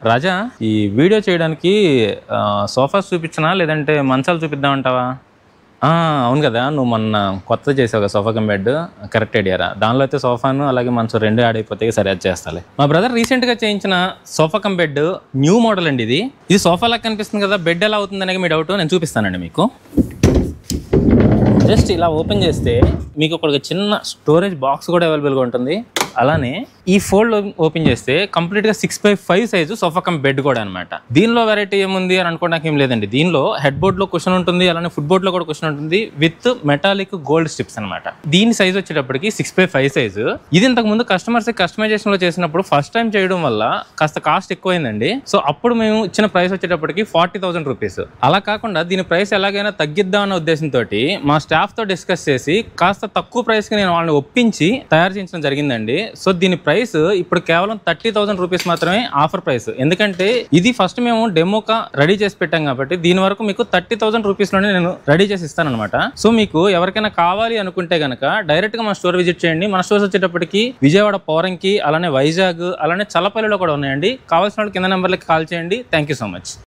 రాజా, ఈ వీడియో చేయడానికి సోఫాస్ చూపించనా లేదంటే మంచాలు చూపిద్దామంటావా? అవును కదా, నువ్వు మొన్న కొత్త చేసావు కదా సోఫా కమ్ బెడ్, కరెక్ట్ ఐడియారా. దానిలో అయితే సోఫాను అలాగే మంచం రెండు యాడ్ అయిపోతే సరే అది చేస్తాలే. మా బ్రదర్ రీసెంట్గా చేయించిన sofa cum bed new model అండి. ఇది సోఫా లాగా కనిపిస్తుంది కదా, బెడ్ ఎలా అవుతుంది అనేది మీ డౌట్. నేను చూపిస్తానండి మీకు. జస్ట్ ఇలా ఓపెన్ చేస్తే మీకు ఒక చిన్న స్టోరేజ్ బాక్స్ కూడా అవైలబుల్గా ఉంటుంది. అలానే ఈ ఫోల్డ్ ఓపెన్ చేస్తే కంప్లీట్గా 6x5 size sofa cum bed కూడా అనమాట. దీనిలో వెరైటీ ఏముంది అని అనుకోవడానికి ఏం లేదండి. దీనిలో హెడ్ బోర్డ్లో కుషన్ ఉంటుంది, అలానే ఫుట్ బోర్డ్లో కూడా కుషన్ ఉంటుంది విత్ మెటాలిక్ గోల్డ్ స్ట్రిప్స్ అనమాట. దీని సైజ్ వచ్చేటప్పటికి 6x5 సైజు. ఇది ఇంతకు ముందు కస్టమర్స్ కస్టమైజేషన్ లో చేసినప్పుడు ఫస్ట్ టైం చేయడం వల్ల కాస్త కాస్ట్ ఎక్కువైందండి. సో అప్పుడు మేము ఇచ్చిన ప్రైస్ వచ్చేటప్పటికి 40,000 రూపీస్. అలా కాకుండా దీని ప్రైస్ ఎలాగైనా తగ్గిద్దాం అన్న ఉద్దేశంతో మా స్టాఫ్ తో డిస్కస్ చేసి కాస్త తక్కువ ప్రైస్ కి నేను వాళ్ళని ఒప్పించి తయారు చేయించడం జరిగిందండి. సో దీని ప్రైస్ ఇప్పుడు కేవలం 30,000 రూపీస్ మాత్రమే ఆఫర్ ప్రైస్. ఎందుకంటే ఇది ఫస్ట్ మేము డెమోకా రెడీ చేసి పెట్టాం కాబట్టి దీని వరకు మీకు 30,000 రూపీస్ లోనే నేను రెడీ చేసి ఇస్తాను అనమాట. సో మీకు ఎవరికైనా కావాలి అనుకుంటే గనక డైరెక్ట్ గా మన స్టోర్ విజిట్ చేయండి. మన స్టోర్స్ వచ్చేటప్పటికి విజయవాడ పౌరంకి, అలానే వైజాగ్, అలానే చల్లపల్లిలో కూడా ఉన్నాయండి. కావాల్సిన వాళ్ళు కింద నెంబర్లకి కాల్ చేయండి. Thank you so much.